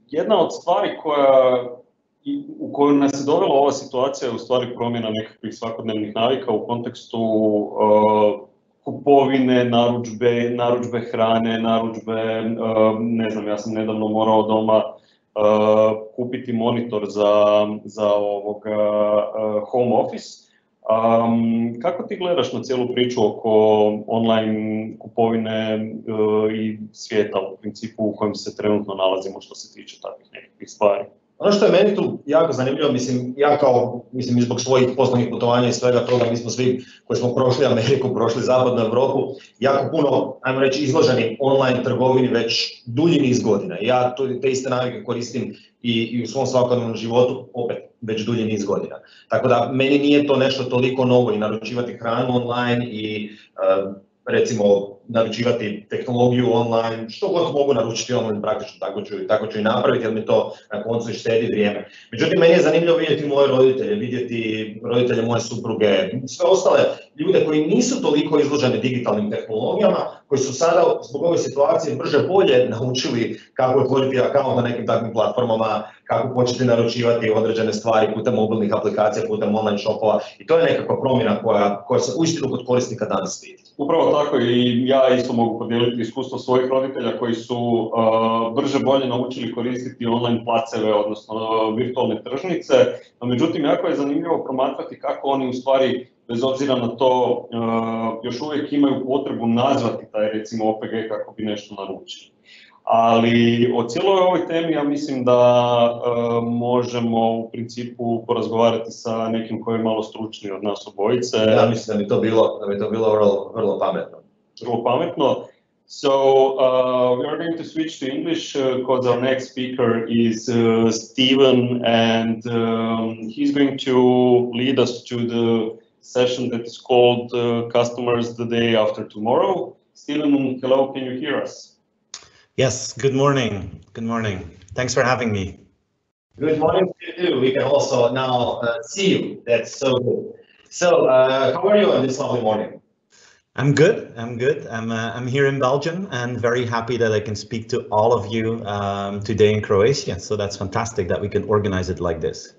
jedna od stvari u koju nas je dovela ova situacija je u stvari promjena nekakvih svakodnevnih navika u kontekstu kupovine, narudžbe hrane, ne znam, ja sam nedavno morao doma kupiti monitor za home office. Kako ti gledaš na cijelu priču oko online kupovine i svijeta u principu u kojem se trenutno nalazimo što se tiče takvih nekakvih stvari? Ono što je meni tu jako zanimljivo, mislim, zbog svojih poslovnih putovanja i svega toga, mi smo svi koji smo prošli Ameriku, prošli zapadnu Europu, jako puno, ajmo reći, izloženi online trgovini već dulji niz godina. Ja te iste navike koristim i u svom svakodnevnom životu opet već dulji niz godina. Tako da meni nije to nešto toliko novo i naručivati hranu online i recimo naručivati tehnologiju online, što god mogu naručiti online praktično, tako ću i napraviti jer mi to na koncu štedi vrijeme. Međutim, meni je zanimljivo vidjeti moje roditelje, vidjeti roditelje moje supruge, sve ostale ljude koji nisu toliko izloženi digitalnim tehnologijama, koji su sada zbog ove situacije brže bolje naučili kako otvoriti akaunt na nekim takvim platformama, kako početi naručivati određene stvari putem mobilnih aplikacija, putem online shopova i to je nekakva promjena koja se uistinu kod korisnika danas vidi. Upravo tako i ja isto mogu podijeliti iskustvo svojih roditelja koji su brže bolje naučili koristiti online placeve, odnosno virtualne tržnice. No, međutim, jako je zanimljivo promatrati kako oni u stvari, bez obzira na to, još uvijek imaju potrebu nazvati taj recimo OPG kako bi nešto naručili. Ali o cijeloj ovoj temi ja mislim da možemo u principu porazgovarati sa nekim koji je malo stručniji od nas obojice. Ja mislim da bi to bilo vrlo pametno. Vrlo pametno. So we are going to switch to English because our next speaker is Steven, and he's going to lead us to the session that is called Customers the Day After Tomorrow. Steven, hello, can you hear us? Yes, good morning. Good morning. Thanks for having me. Good morning to you. We can also now see you. That's so good. So, how are you on this lovely morning? I'm good. I'm here in Belgium and very happy that I can speak to all of you today in Croatia. So that's fantastic that we can organize it like this.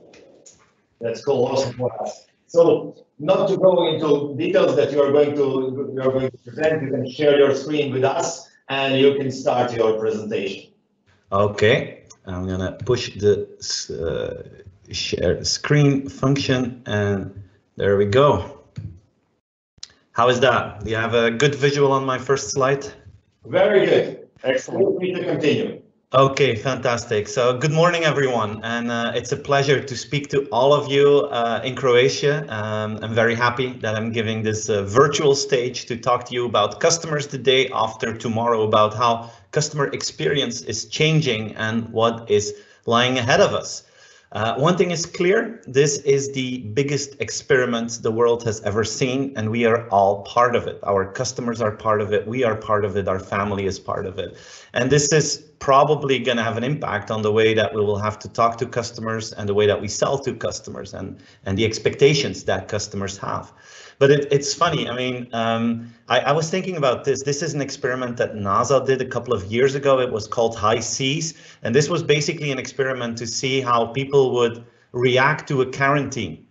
That's cool. Also for us. So, not to go into details that you are going to present, you can share your screen with us. And you can start your presentation. Okay, I'm gonna push the share screen function and there we go. How is that? Do you have a good visual on my first slide? Very good. Excellent. Feel free to continue. Okay, fantastic. So good morning, everyone. And it's a pleasure to speak to all of you in Croatia. I'm very happy that I'm giving this virtual stage to talk to you about customers the day after tomorrow, about how customer experience is changing and what is lying ahead of us. One thing is clear, this is the biggest experiment the world has ever seen, and we are all part of it. Our customers are part of it, we are part of it, our family is part of it. And this is probably going to have an impact on the way that we will have to talk to customers and the way that we sell to customers and the expectations that customers have. But it's funny, I mean, I was thinking about this. This is an experiment that NASA did a couple of years ago. It was called High Seas. And this was basically an experiment to see how people would react to a quarantine.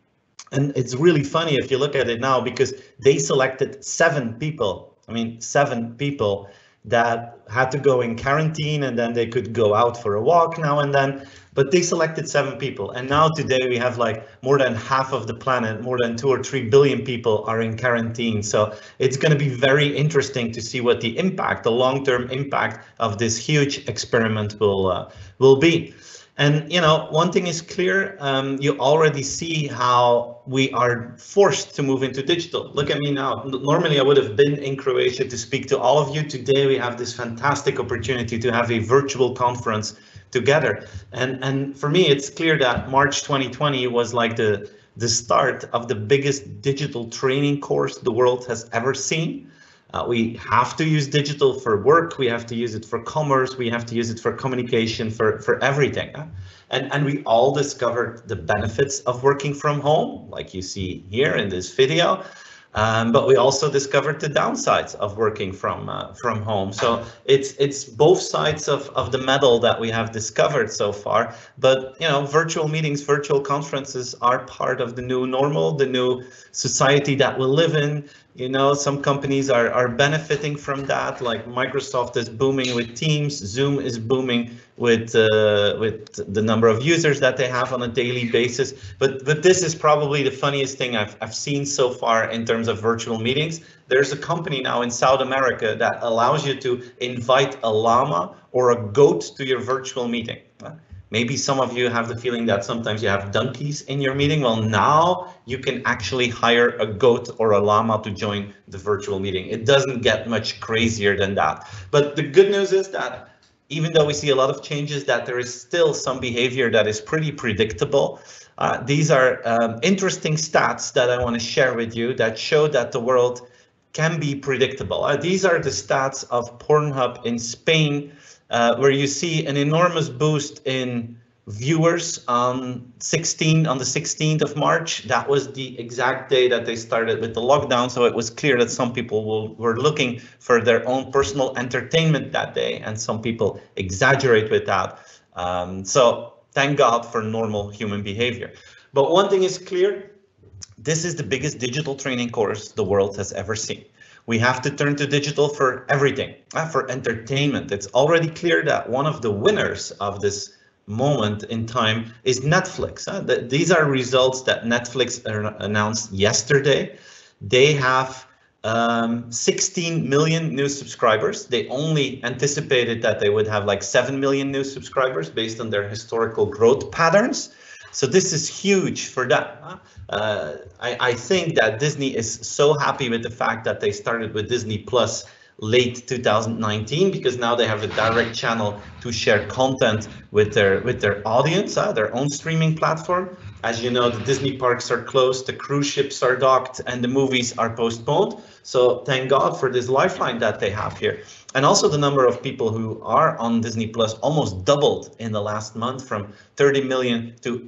And it's really funny if you look at it now, because they selected 7 people. I mean, 7 people that had to go in quarantine and then they could go out for a walk now and then. But they selected 7 people, and now today we have like more than half of the planet, more than 2 or 3 billion people are in quarantine. So it's going to be very interesting to see what the impact, the long-term impact of this huge experiment will be. And you know, one thing is clear, you already see how we are forced to move into digital. Look at me now. Normally I would have been in Croatia to speak to all of you. Today we have this fantastic opportunity to have a virtual conference together. And for me, it's clear that March 2020 was like the start of the biggest digital training course the world has ever seen. We have to use digital for work, we have to use it for commerce, we have to use it for communication, for everything. And we all discovered the benefits of working from home, like you see here in this video. But we also discovered the downsides of working from home. So it's both sides of the medal that we have discovered so far. But you know, virtual meetings, virtual conferences are part of the new normal, the new society that we live in. You know, some companies are benefiting from that, like Microsoft is booming with Teams, Zoom is booming with the number of users that they have on a daily basis. But this is probably the funniest thing I've seen so far in terms of virtual meetings. There's a company now in South America that allows you to invite a llama or a goat to your virtual meeting. Maybe some of you have the feeling that sometimes you have donkeys in your meeting. Well, now you can actually hire a goat or a llama to join the virtual meeting. It doesn't get much crazier than that. But the good news is that even though we see a lot of changes, that there is still some behavior that is pretty predictable. These are interesting stats that I want to share with you that show that the world can be predictable. These are the stats of Pornhub in Spain, where you see an enormous boost in viewers on the 16th of March. That was the exact day that they started with the lockdown. So it was clear that some people were looking for their own personal entertainment that day, and some people exaggerate with that. So thank God for normal human behavior. But one thing is clear, this is the biggest digital training course the world has ever seen. We have to turn to digital for everything, for entertainment. It's already clear that one of the winners of this moment in time is Netflix. These are results that Netflix announced yesterday. They have 16 million new subscribers. They only anticipated that they would have like 7 million new subscribers based on their historical growth patterns. So this is huge for them. I think that Disney is so happy with the fact that they started with Disney Plus late 2019, because now they have a direct channel to share content with their audience, their own streaming platform. As you know, the Disney parks are closed, the cruise ships are docked, and the movies are postponed. So thank God for this lifeline that they have here. And also the number of people who are on Disney Plus almost doubled in the last month, from 30 million to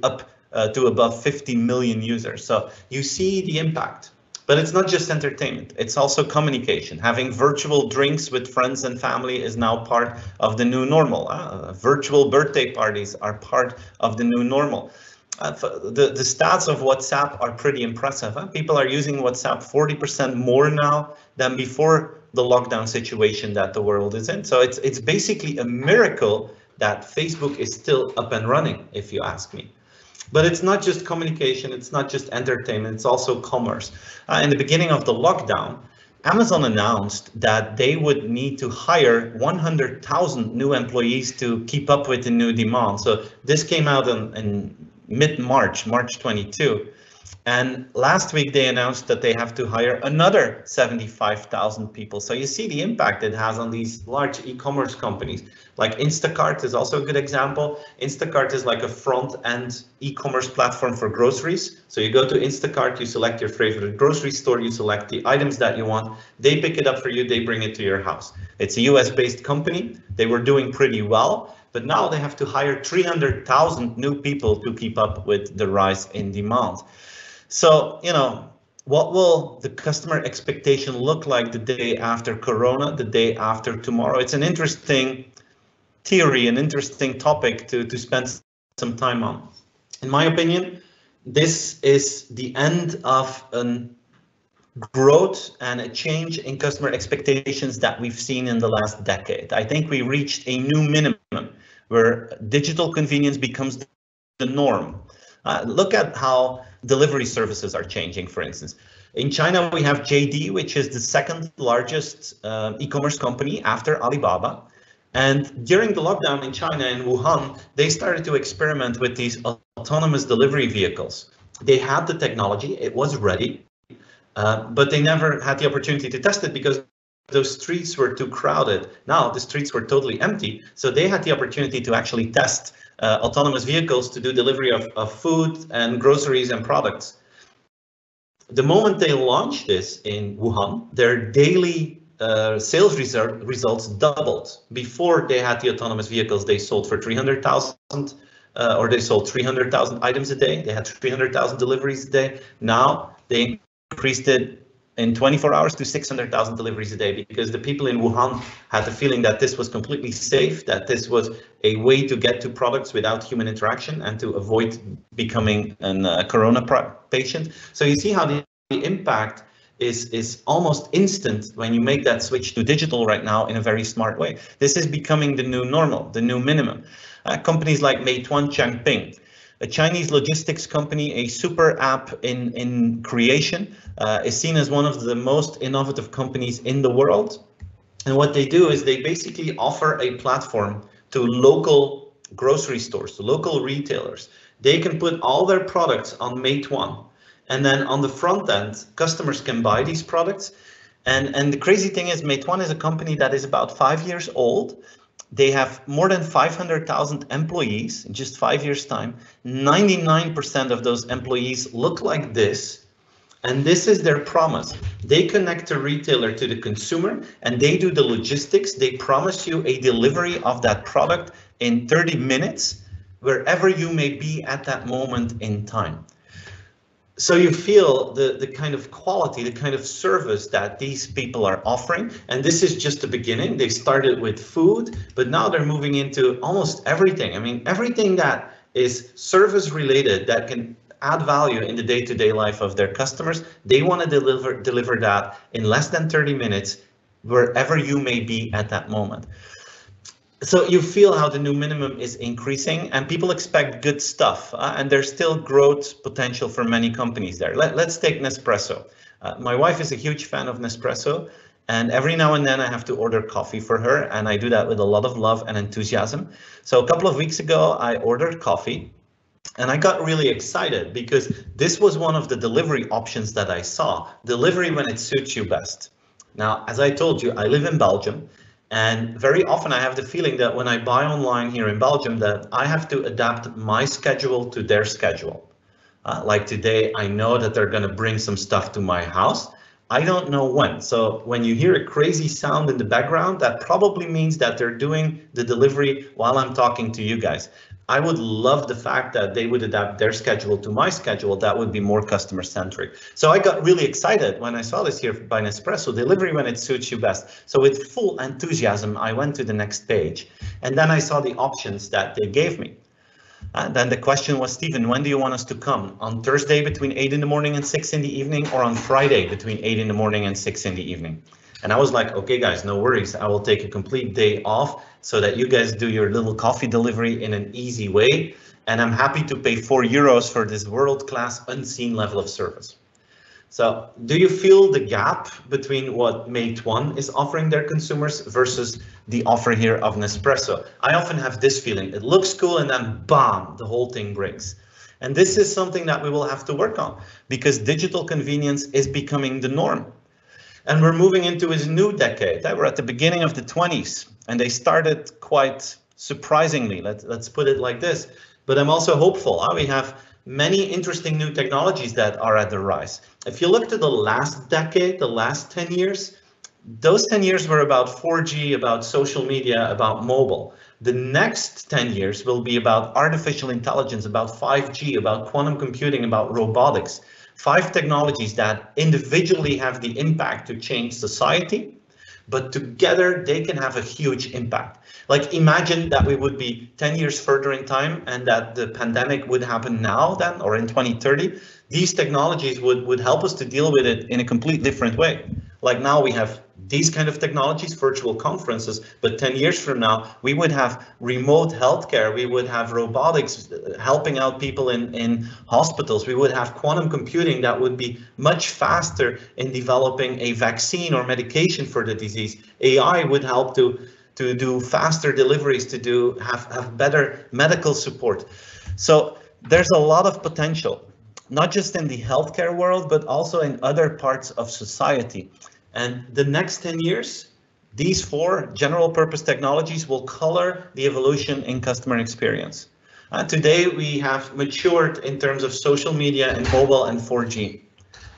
above 50 million users. So you see the impact. But it's not just entertainment, it's also communication. Having virtual drinks with friends and family is now part of the new normal. Virtual birthday parties are part of the new normal. The stats of WhatsApp are pretty impressive. People are using WhatsApp 40% more now than before the lockdown situation that the world is in. So it's basically a miracle that Facebook is still up and running, if you ask me. But it's not just communication, it's not just entertainment, it's also commerce. In the beginning of the lockdown, Amazon announced that they would need to hire 100,000 new employees to keep up with the new demand. So this came out in mid-March, March 22. And last week they announced that they have to hire another 75,000 people. So you see the impact it has on these large e-commerce companies. Like Instacart is also a good example. Instacart is like a front-end e-commerce platform for groceries. So you go to Instacart, you select your favorite grocery store, you select the items that you want. They pick it up for you, they bring it to your house. It's a US-based company. They were doing pretty well, but now they have to hire 300,000 new people to keep up with the rise in demand. So, you know, what will the customer expectation look like the day after Corona, the day after tomorrow? It's an interesting theory, an interesting topic to spend some time on. In my opinion, this is the end of a growth and a change in customer expectations that we've seen in the last decade. I think we reached a new minimum where digital convenience becomes the norm. Look at how delivery services are changing, for instance. In China, we have JD, which is the second largest e-commerce company after Alibaba. And during the lockdown in China, in Wuhan, they started to experiment with these autonomous delivery vehicles. They had the technology, it was ready, but they never had the opportunity to test it because those streets were too crowded. Now the streets were totally empty, so they had the opportunity to actually test autonomous vehicles to do delivery of food and groceries and products. The moment they launched this in Wuhan, their daily sales results doubled. Before they had the autonomous vehicles, they sold for 300,000 or they sold 300,000 items a day. They had 300,000 deliveries a day. Now they increased it in 24 hours to 600,000 deliveries a day, because the people in Wuhan had the feeling that this was completely safe, that this was a way to get to products without human interaction and to avoid becoming a corona patient. So you see how the impact is almost instant when you make that switch to digital right now in a very smart way. This is becoming the new normal, the new minimum. Companies like Meituan Changping, a Chinese logistics company, a super app in creation, is seen as one of the most innovative companies in the world. And what they do is they basically offer a platform to local grocery stores, to local retailers. They can put all their products on Meituan. And then on the front end, customers can buy these products. And the crazy thing is, Meituan is a company that is about 5 years old. They have more than 500,000 employees in just 5 years' time. 99% of those employees look like this. And this is their promise. They connect the retailer to the consumer and they do the logistics. They promise you a delivery of that product in 30 minutes, wherever you may be at that moment in time. So you feel the kind of quality, the kind of service that these people are offering. And this is just the beginning. They started with food, but now they're moving into almost everything. I mean, everything that is service related that can add value in the day-to-day life of their customers, they want to deliver that in less than 30 minutes, wherever you may be at that moment. So you feel how the new minimum is increasing and people expect good stuff, and there's still growth potential for many companies there. Let's take Nespresso. My wife is a huge fan of Nespresso, and every now and then I have to order coffee for her, and I do that with a lot of love and enthusiasm. So a couple of weeks ago, I ordered coffee, and I got really excited because this was one of the delivery options that I saw. Delivery when it suits you best. Now, as I told you, I live in Belgium. And very often I have the feeling that when I buy online here in Belgium, that I have to adapt my schedule to their schedule. Like today, I know that they're going to bring some stuff to my house. I don't know when. So when you hear a crazy sound in the background, that probably means that they're doing the delivery while I'm talking to you guys. I would love the fact that they would adapt their schedule to my schedule. That would be more customer centric. So I got really excited when I saw this here by Nespresso, delivery when it suits you best. So with full enthusiasm, I went to the next page and then I saw the options that they gave me. And then the question was, Stephen, when do you want us to come? On Thursday between 8 in the morning and 6 in the evening, or on Friday between 8 in the morning and 6 in the evening? And I was like, okay, guys, no worries. I will take a complete day off so that you guys do your little coffee delivery in an easy way. And I'm happy to pay €4 for this world-class unseen level of service. So do you feel the gap between what Meituan is offering their consumers versus the offer here of Nespresso? I often have this feeling. It looks cool and then bam, the whole thing breaks. And this is something that we will have to work on because digital convenience is becoming the norm. And we're moving into a new decade. We're at the beginning of the 20s, and they started quite surprisingly. Let's put it like this. But I'm also hopeful. We have many interesting new technologies that are at the rise. If you look to the last decade, the last 10 years, those 10 years were about 4G, about social media, about mobile. The next 10 years will be about artificial intelligence, about 5G, about quantum computing, about robotics. 5 technologies that individually have the impact to change society, but together they can have a huge impact. Like imagine that we would be 10 years further in time and that the pandemic would happen now then, or in 2030. These technologies would help us to deal with it in a completely different way. Like now we have these kind of technologies, virtual conferences, but 10 years from now, we would have remote healthcare, we would have robotics helping out people in hospitals, we would have quantum computing that would be much faster in developing a vaccine or medication for the disease. AI would help to do faster deliveries, to have better medical support. So there's a lot of potential, not just in the healthcare world, but also in other parts of society. And the next 10 years, these 4 general purpose technologies will color the evolution in customer experience. Today, we have matured in terms of social media and mobile and 4G.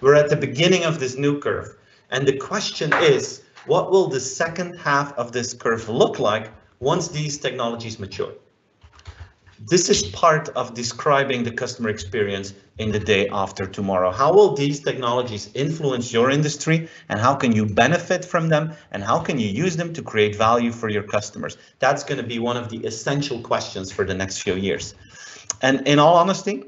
We're at the beginning of this new curve. And the question is, what will the second half of this curve look like once these technologies mature? This is part of describing the customer experience in the day after tomorrow. How will these technologies influence your industry, and how can you benefit from them, and how can you use them to create value for your customers? That's going to be one of the essential questions for the next few years. And in all honesty,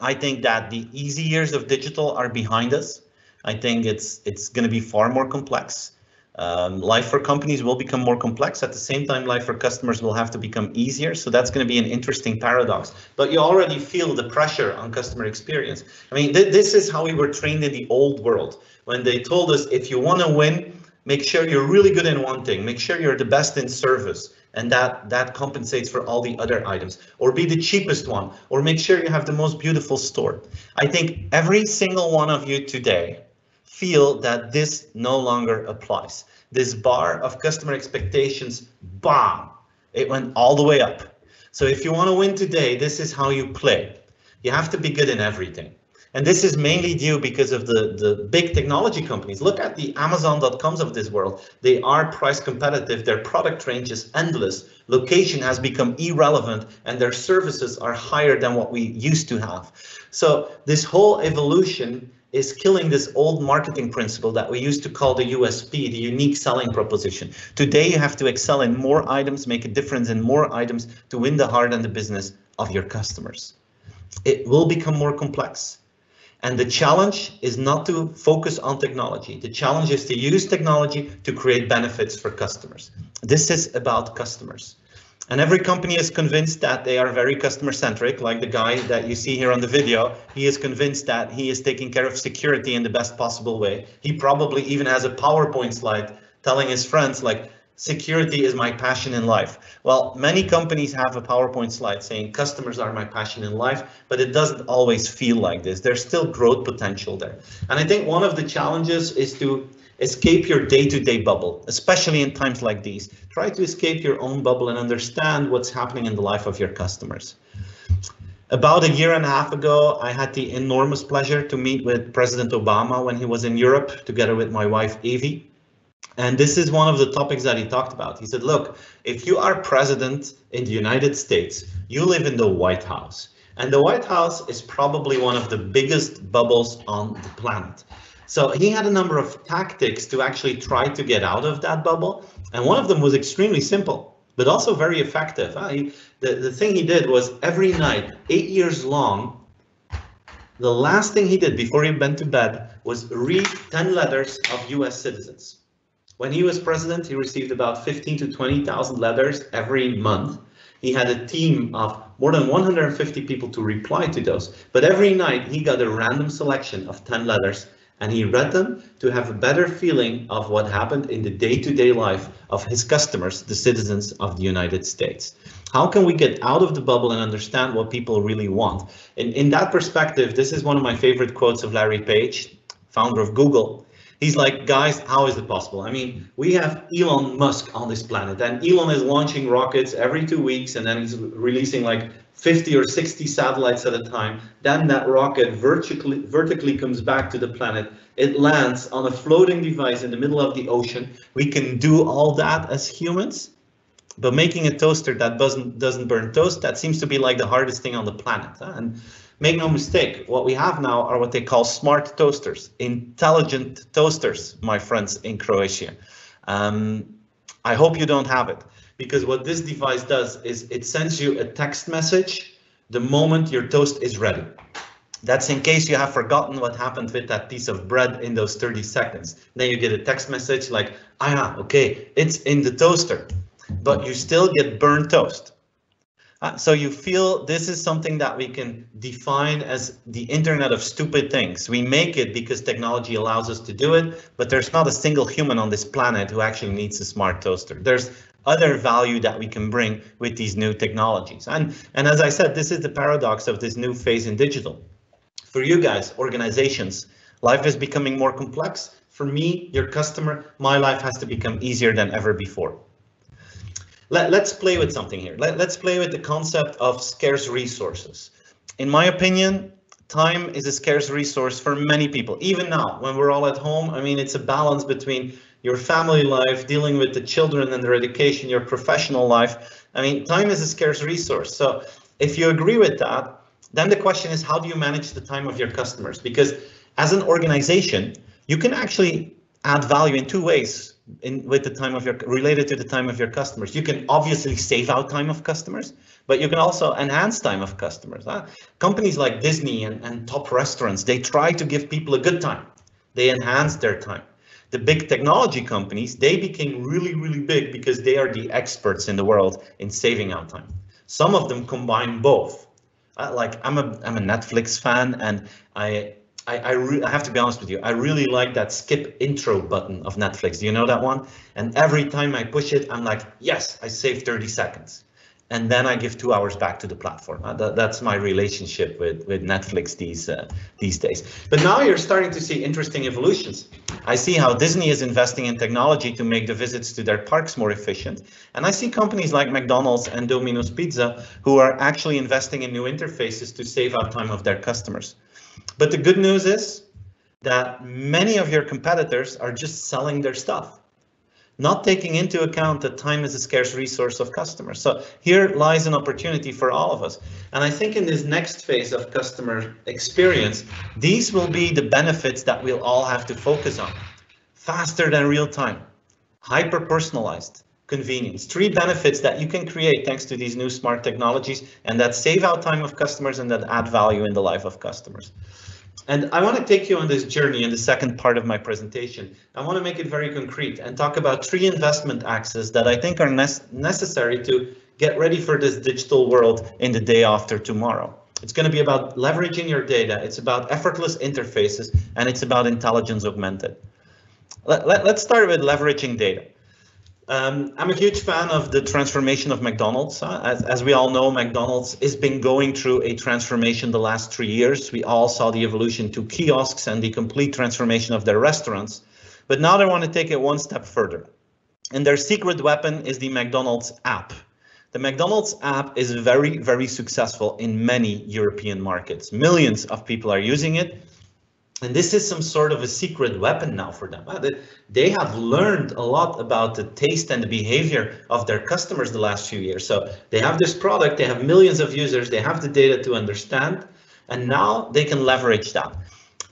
I think that the easy years of digital are behind us. I think it's going to be far more complex. Life for companies will become more complex. At the same time, life for customers will have to become easier. So that's going to be an interesting paradox. But you already feel the pressure on customer experience. I mean, this is how we were trained in the old world, when they told us, if you want to win, make sure you're really good in one thing, make sure you're the best in service, and that compensates for all the other items, or be the cheapest one, or make sure you have the most beautiful store. I think every single one of you today feel that this no longer applies. This bar of customer expectations, bam, it went all the way up. So if you want to win today, this is how you play. You have to be good in everything. And this is mainly due because of the big technology companies. Look at the Amazon.coms of this world. They are price competitive. Their product range is endless. Location has become irrelevant, and their services are higher than what we used to have. So this whole evolution is killing this old marketing principle that we used to call the USP, the unique selling proposition. Today, you have to excel in more items, make a difference in more items to win the heart and the business of your customers. It will become more complex. And the challenge is not to focus on technology. The challenge is to use technology to create benefits for customers. This is about customers. And every company is convinced that they are very customer centric, like the guy that you see here on the video. He is convinced that he is taking care of security in the best possible way. He probably even has a PowerPoint slide telling his friends, like, security is my passion in life. Well, many companies have a PowerPoint slide saying customers are my passion in life, but it doesn't always feel like this. There's still growth potential there. And I think one of the challenges is to escape your day-to-day bubble, especially in times like these. Try to escape your own bubble and understand what's happening in the life of your customers. About a year and a half ago, I had the enormous pleasure to meet with President Obama when he was in Europe, together with my wife, Evie. And this is one of the topics that he talked about. He said, look, if you are president in the United States, you live in the White House. And the White House is probably one of the biggest bubbles on the planet. So he had a number of tactics to actually try to get out of that bubble. And one of them was extremely simple, but also very effective. The thing he did was every night, 8 years long, the last thing he did before he went to bed was read 10 letters of US citizens. When he was president, he received about 15 to 20,000 letters every month. He had a team of more than 150 people to reply to those. But every night he got a random selection of 10 letters, and he read them to have a better feeling of what happened in the day-to-day life of his customers, the citizens of the United States. How can we get out of the bubble and understand what people really want? In that perspective, this is one of my favorite quotes of Larry Page, founder of Google. He's like, guys, how is it possible? I mean, we have Elon Musk on this planet, and Elon is launching rockets every 2 weeks, and then he's releasing like 50 or 60 satellites at a time. Then that rocket vertically comes back to the planet. It lands on a floating device in the middle of the ocean. We can do all that as humans, but making a toaster that doesn't burn toast, that seems to be like the hardest thing on the planet. And make no mistake, what we have now are what they call smart toasters, intelligent toasters, my friends in Croatia. I hope you don't have it, because what this device does is it sends you a text message the moment your toast is ready. That's in case you have forgotten what happened with that piece of bread in those 30 seconds. Then you get a text message like, okay, it's in the toaster, but you still get burnt toast. So you feel this is something that we can define as the Internet of stupid things. We make it because technology allows us to do it, but there's not a single human on this planet who actually needs a smart toaster. There's other value that we can bring with these new technologies. And as I said, this is the paradox of this new phase in digital. For you guys, organizations, life is becoming more complex. For me, your customer, my life has to become easier than ever before. Let's play with something here. Let's play with the concept of scarce resources. In my opinion, time is a scarce resource for many people. Even now, when we're all at home, I mean, it's a balance between your family life, dealing with the children and their education, your professional life. I mean, time is a scarce resource. So If you agree with that, then the question is, how do you manage the time of your customers? Because as an organization, you can actually add value in two ways related to the time of your customers. You can obviously save out time of customers, but you can also enhance time of customers. Companies like Disney and top restaurants, they try to give people a good time. They enhance their time. The big technology companies, they became really, really big because they are the experts in the world in saving out time. Some of them combine both. Like I'm a Netflix fan, and I have to be honest with you, I really like that skip intro button of Netflix. Do you know that one? And every time I push it, I'm like, yes, I saved 30 seconds. And then I give 2 hours back to the platform. That's my relationship with Netflix these days. But now you're starting to see interesting evolutions. I see how Disney is investing in technology to make the visits to their parks more efficient. And I see companies like McDonald's and Domino's Pizza who are actually investing in new interfaces to save out time of their customers. But the good news is that many of your competitors are just selling their stuff, not taking into account that time is a scarce resource of customers. So here lies an opportunity for all of us. And I think in this next phase of customer experience, these will be the benefits that we'll all have to focus on. Faster than real time, hyper-personalized, convenience. 3 benefits that you can create thanks to these new smart technologies, and that save out time of customers and that add value in the life of customers. And I want to take you on this journey in the second part of my presentation. I want to make it very concrete and talk about 3 investment axes that I think are necessary to get ready for this digital world in the day after tomorrow. It's going to be about leveraging your data. It's about effortless interfaces, and it's about intelligence augmented. Let's start with leveraging data. I'm a huge fan of the transformation of McDonald's. As we all know, McDonald's has been going through a transformation the last 3 years. We all saw the evolution to kiosks and the complete transformation of their restaurants. But now they want to take it one step further. And their secret weapon is the McDonald's app. The McDonald's app is very, very successful in many European markets. Millions of people are using it. And this is some sort of a secret weapon now for them. They have learned a lot about the taste and the behavior of their customers the last few years. So they have this product, they have millions of users, they have the data to understand, and now they can leverage that.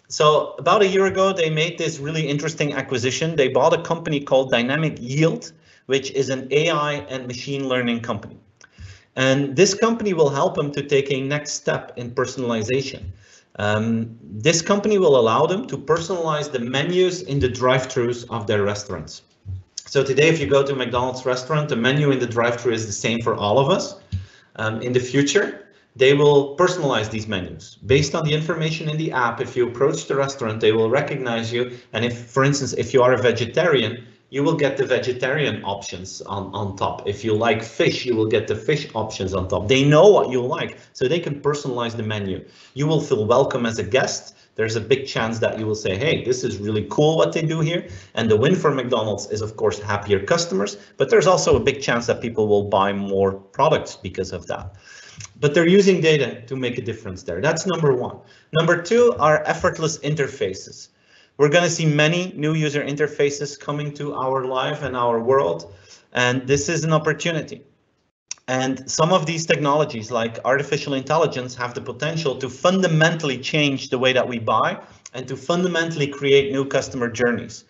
So about a year ago, they made this really interesting acquisition. They bought a company called Dynamic Yield, which is an AI and machine learning company. And this company will help them to take a next step in personalization. This company will allow them to personalize the menus in the drive-thrus of their restaurants. So today, if you go to a McDonald's restaurant, the menu in the drive-thru is the same for all of us. In the future, they will personalize these menus based on the information in the app. If you approach the restaurant, they will recognize you. And if, for instance, if you are a vegetarian, you will get the vegetarian options on top. If you like fish, you will get the fish options on top. They know what you like, so they can personalize the menu. You will feel welcome as a guest. There's a big chance that you will say, hey, this is really cool what they do here. And the win for McDonald's is, of course, happier customers, but there's also a big chance that people will buy more products because of that. But they're using data to make a difference there. That's number 1. Number 2 are effortless interfaces. We're going to see many new user interfaces coming to our life and our world, and this is an opportunity. And some of these technologies, like artificial intelligence, have the potential to fundamentally change the way that we buy and to fundamentally create new customer journeys.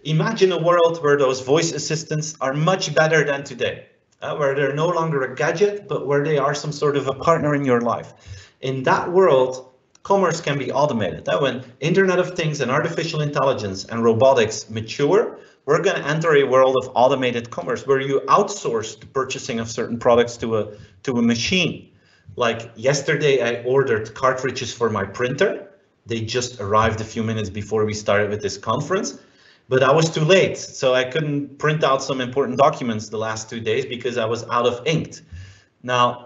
Imagine a world where those voice assistants are much better than today, where they're no longer a gadget, but where they are some sort of a partner in your life. In that world, commerce can be automated. That when Internet of Things and artificial intelligence and robotics mature, we're going to enter a world of automated commerce where you outsource the purchasing of certain products to a machine. Like yesterday, I ordered cartridges for my printer. They just arrived a few minutes before we started with this conference, but I was too late. So I couldn't print out some important documents the last 2 days because I was out of ink. Now,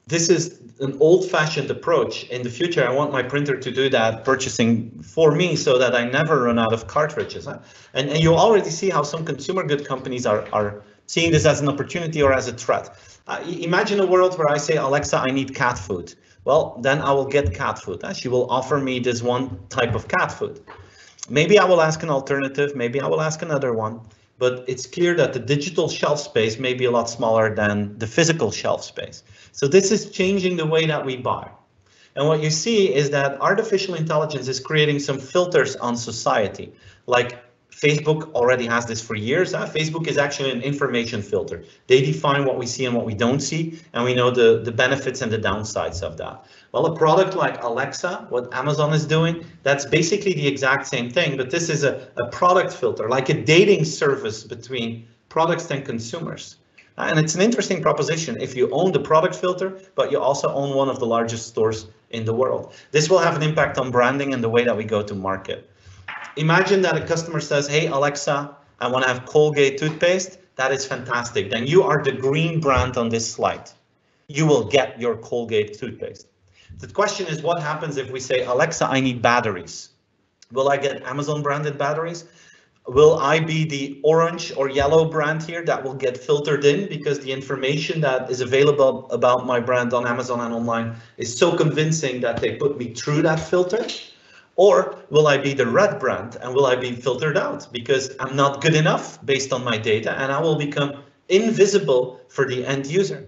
this is an old-fashioned approach. In the future, I want my printer to do that purchasing for me so that I never run out of cartridges. And you already see how some consumer good companies are seeing this as an opportunity or as a threat. Imagine a world where I say, Alexa, I need cat food. Well, then I will get cat food. She will offer me this one type of cat food. Maybe I will ask an alternative. Maybe I will ask another one. but it's clear that the digital shelf space may be a lot smaller than the physical shelf space. So this is changing the way that we buy. And what you see is that artificial intelligence is creating some filters on society. Like Facebook already has this for years. Facebook is actually an information filter. They define what we see and what we don't see, and we know the benefits and the downsides of that. Well, a product like Alexa, what Amazon is doing, that's basically the exact same thing, but this is a product filter, like a dating service between products and consumers. And it's an interesting proposition if you own the product filter, but you also own one of the largest stores in the world. This will have an impact on branding and the way that we go to market. Imagine that a customer says, hey, Alexa, I want to have Colgate toothpaste. That is fantastic. Then you are the green brand on this slide. You will get your Colgate toothpaste. The question is, what happens if we say, Alexa, I need batteries? Will I get Amazon branded batteries? Will I be the orange or yellow brand here that will get filtered in because the information that is available about my brand on Amazon and online is so convincing that they put me through that filter? Or will I be the red brand and will I be filtered out because I'm not good enough based on my data and I will become invisible for the end user?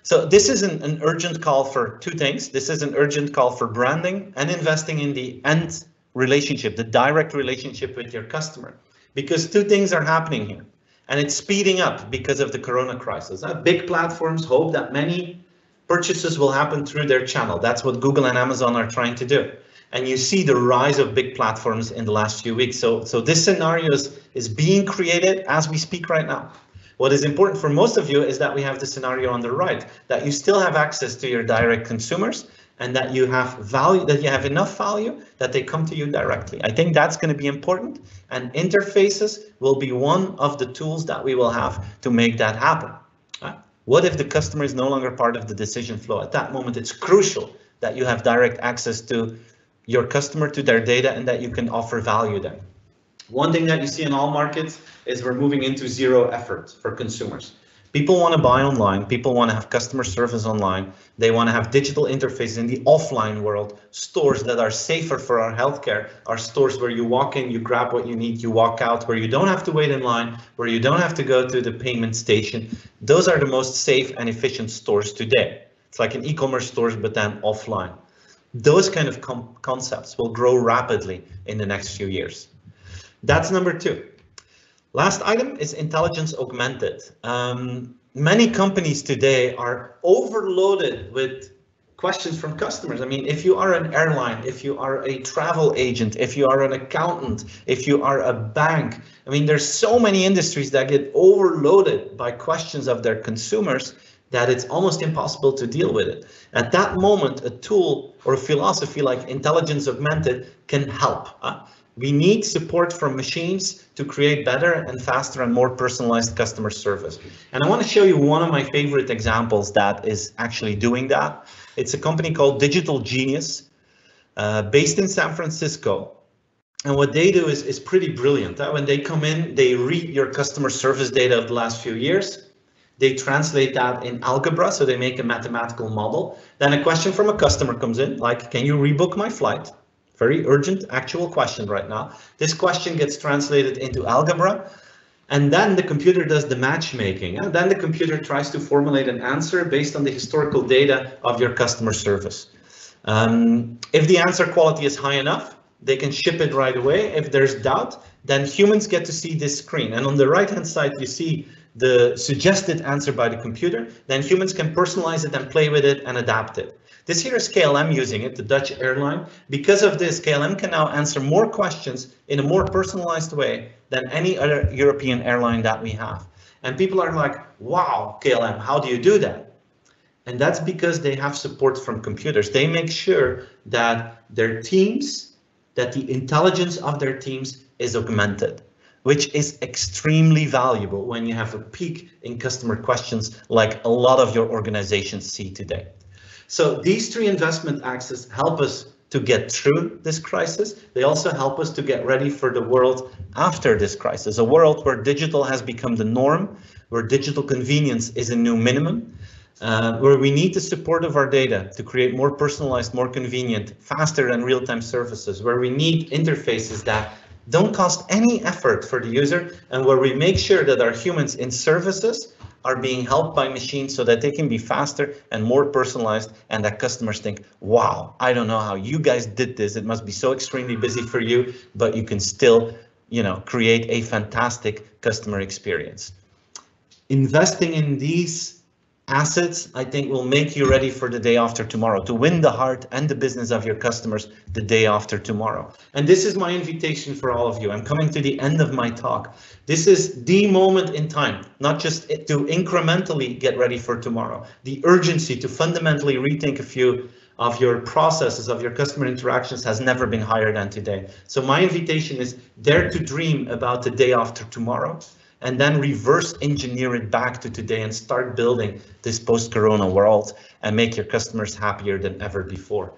So this is an urgent call for two things. This is an urgent call for branding and investing in the end relationship, the direct relationship with your customer, because two things are happening here and it's speeding up because of the Corona crisis. Big platforms hope that many purchases will happen through their channel. That's what Google and Amazon are trying to do. And you see the rise of big platforms in the last few weeks. So this scenario is being created as we speak right now. What is important for most of you is that we have the scenario on the right, that you still have access to your direct consumers and that you have value, that you have enough value that they come to you directly. I think that's going to be important, and interfaces will be one of the tools that we will have to make that happen. What if the customer is no longer part of the decision flow? At that moment, it's crucial that you have direct access to your customer, to their data, and that you can offer value there. One thing that you see in all markets is we're moving into zero effort for consumers. People want to buy online. People want to have customer service online. They want to have digital interfaces in the offline world. Stores that are safer for our healthcare are stores where you walk in, you grab what you need, you walk out, where you don't have to wait in line, where you don't have to go to the payment station. Those are the most safe and efficient stores today. It's like an e-commerce stores, but then offline. Those kind of concepts will grow rapidly in the next few years. That's number two. Last item is intelligence augmented. Many companies today are overloaded with questions from customers. I mean, if you are an airline, if you are a travel agent, if you are an accountant, if you are a bank, I mean, there's so many industries that get overloaded by questions of their consumers that it's almost impossible to deal with it. At that moment, a tool or a philosophy like intelligence augmented can help. We need support from machines to create better and faster and more personalized customer service. And I want to show you one of my favorite examples that is actually doing that. It's a company called Digital Genius, based in San Francisco. And what they do is pretty brilliant. When they come in, they read your customer service data of the last few years. They translate that in algebra, so they make a mathematical model. Then a question from a customer comes in, like, can you rebook my flight? Very urgent, actual question right now. This question gets translated into algebra, and then the computer does the matchmaking. And then the computer tries to formulate an answer based on the historical data of your customer service. If the answer quality is high enough, they can ship it right away. If there's doubt, then humans get to see this screen. And on the right-hand side, you see the suggested answer by the computer. Then humans can personalize it and play with it and adapt it. This here is KLM using it, the Dutch airline. Because of this, KLM can now answer more questions in a more personalized way than any other European airline that we have. And people are like, wow, KLM, how do you do that? And that's because they have support from computers. They make sure that their teams, that the intelligence of their teams is augmented, which is extremely valuable when you have a peak in customer questions like a lot of your organizations see today. So these three investment axes help us to get through this crisis. They also help us to get ready for the world after this crisis, a world where digital has become the norm, where digital convenience is a new minimum, where we need the support of our data to create more personalized, more convenient, faster and real-time services, where we need interfaces that don't cost any effort for the user, and where we make sure that our humans in services are being helped by machines so that they can be faster and more personalized, and that customers think, wow, I don't know how you guys did this. It must be so extremely busy for you, but you can still, create a fantastic customer experience. Investing in these assets, I think, will make you ready for the day after tomorrow, to win the heart and the business of your customers the day after tomorrow. And this is my invitation for all of you. I'm coming to the end of my talk. This is the moment in time, not just to incrementally get ready for tomorrow. The urgency to fundamentally rethink a few of your processes, of your customer interactions, has never been higher than today. So my invitation is dare to dream about the day after tomorrow, and then reverse engineer it back to today and start building this post-corona world and make your customers happier than ever before.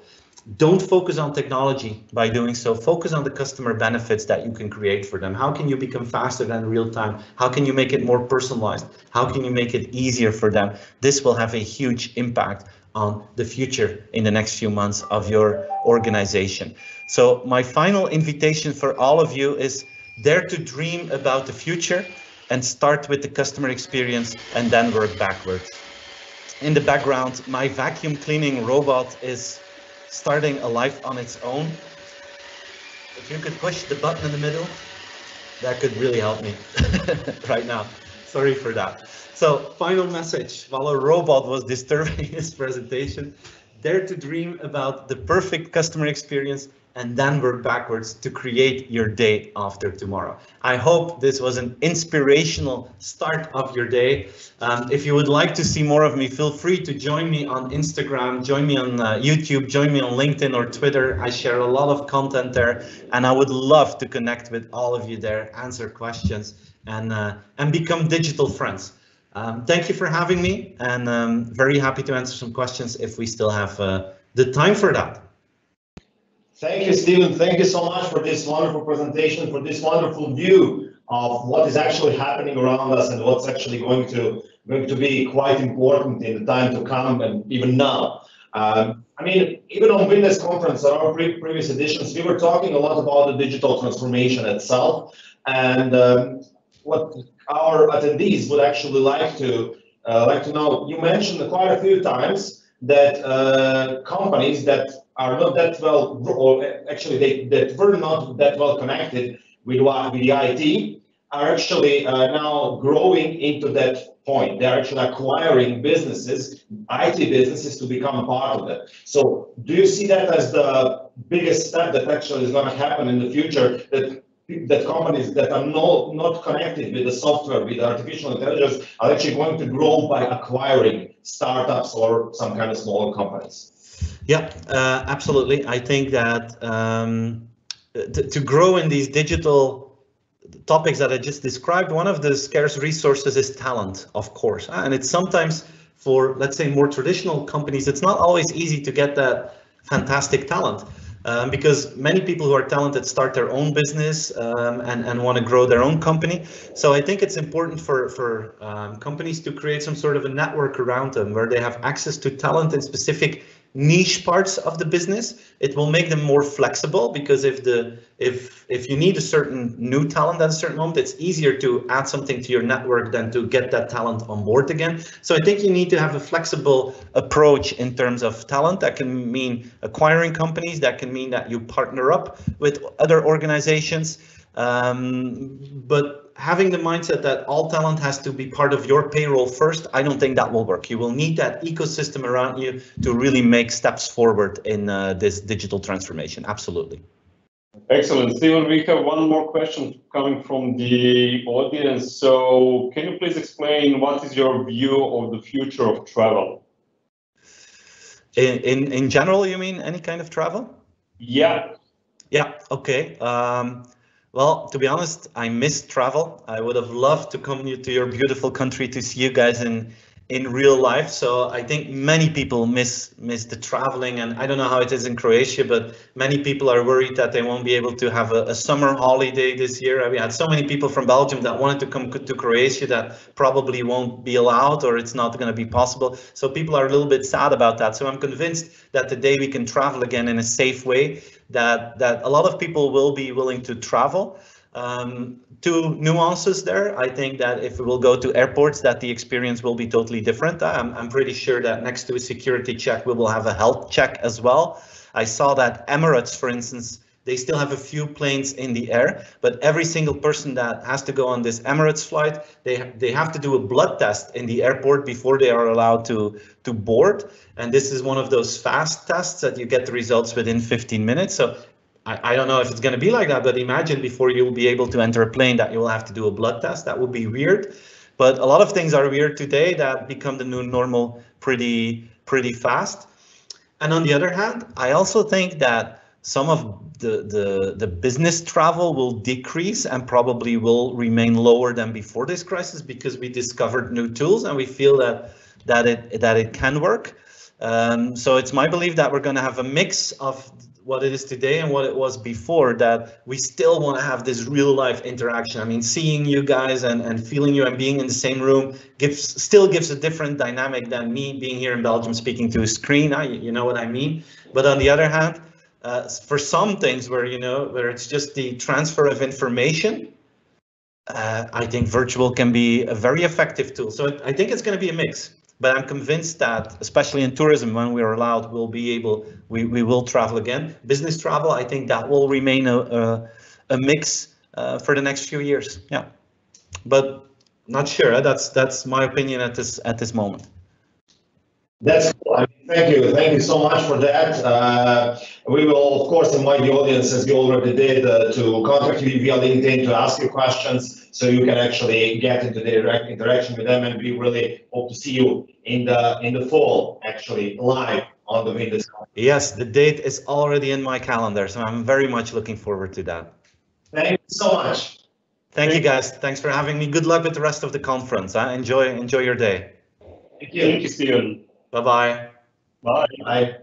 Don't focus on technology by doing so. Focus on the customer benefits that you can create for them. How can you become faster than real time? How can you make it more personalized? How can you make it easier for them? This will have a huge impact on the future in the next few months of your organization. So my final invitation for all of you is dare to dream about the future and start with the customer experience and then work backwards. In the background, my vacuum cleaning robot is starting a life on its own. If you could push the button in the middle, that could really help me right now. Sorry for that. So final message, while a robot was disturbing his presentation, dare to dream about the perfect customer experience and then work backwards to create your day after tomorrow. I hope this was an inspirational start of your day. If you would like to see more of me, feel free to join me on Instagram, join me on YouTube, join me on LinkedIn or Twitter. I share a lot of content there, and I would love to connect with all of you there, answer questions, and become digital friends. Thank you for having me, and I'm very happy to answer some questions if we still have the time for that. Thank you, Steven. Thank you so much for this wonderful presentation, for this wonderful view of what is actually happening around us and what's actually going to be quite important in the time to come and even now. I mean, even on Business Conference or our previous editions, we were talking a lot about the digital transformation itself, and what our attendees would actually like to know. You mentioned quite a few times that companies that are not that well, or actually that were not that well connected with the IT, are actually now growing into that point. They're actually acquiring businesses, IT businesses, to become part of it. So do you see that as the biggest step that actually is going to happen in the future, that companies that are not connected with the software, with artificial intelligence, are actually going to grow by acquiring startups or some kind of smaller companies? Yeah, absolutely. I think that to grow in these digital topics that I just described, one of the scarce resources is talent, of course. And it's sometimes for, let's say, more traditional companies, it's not always easy to get that fantastic talent. Because many people who are talented start their own business and want to grow their own company. So I think it's important for companies to create some sort of a network around them where they have access to talent in specific niche parts of the business. It will make them more flexible, because if you need a certain new talent at a certain moment, it's easier to add something to your network than to get that talent on board again. So I think you need to have a flexible approach in terms of talent. That can mean acquiring companies, that can mean that you partner up with other organizations, but having the mindset that all talent has to be part of your payroll first, I don't think that will work. You will need that ecosystem around you to really make steps forward in this digital transformation. Absolutely. Excellent. Steven, we have one more question coming from the audience. So can you please explain what is your view of the future of travel? In general, you mean any kind of travel? Yeah. Yeah, okay. Well, to be honest, I miss travel. I would have loved to come to your beautiful country to see you guys in real life. So I think many people miss the traveling, and I don't know how it is in Croatia, but many people are worried that they won't be able to have a summer holiday this year. We had so many people from Belgium that wanted to come to Croatia that probably won't be allowed, or it's not going to be possible. So people are a little bit sad about that. So I'm convinced that the day we can travel again in a safe way, that a lot of people will be willing to travel. Two nuances there. I think that if we will go to airports, that the experience will be totally different. I'm pretty sure that next to a security check, we will have a health check as well. I saw that Emirates, for instance, they still have a few planes in the air, but every single person that has to go on this Emirates flight, they have to do a blood test in the airport before they are allowed to board. And this is one of those fast tests that you get the results within 15 minutes. So I don't know if it's going to be like that, but imagine before you'll be able to enter a plane that you will have to do a blood test. That would be weird. But a lot of things are weird today that become the new normal pretty fast. And on the other hand, I also think that some of the business travel will decrease and probably will remain lower than before this crisis, because we discovered new tools and we feel that it can work. So it's my belief that we're going to have a mix of what it is today and what it was before, that we still want to have this real life interaction. I mean, seeing you guys and feeling you and being in the same room still gives a different dynamic than me being here in Belgium speaking to a screen. You know what I mean? But on the other hand, for some things where it's just the transfer of information, I think virtual can be a very effective tool. So I think it's going to be a mix. But I'm convinced that, especially in tourism, when we are allowed, we will travel again. Business travel, I think that will remain a mix for the next few years. Yeah, but not sure. That's my opinion at this moment. That's cool. Thank you so much for that. We will, of course, invite the audience, as you already did, to contact you via LinkedIn to ask you questions, so you can actually get into the direct interaction with them. And we really hope to see you in the fall, actually live on the Windows. Yes, the date is already in my calendar, so I'm very much looking forward to that. Thank you so much. Thank you, guys. Thanks for having me. Good luck with the rest of the conference. Enjoy your day. Thank you. Thank you, Steven. Bye-bye. Bye. Bye.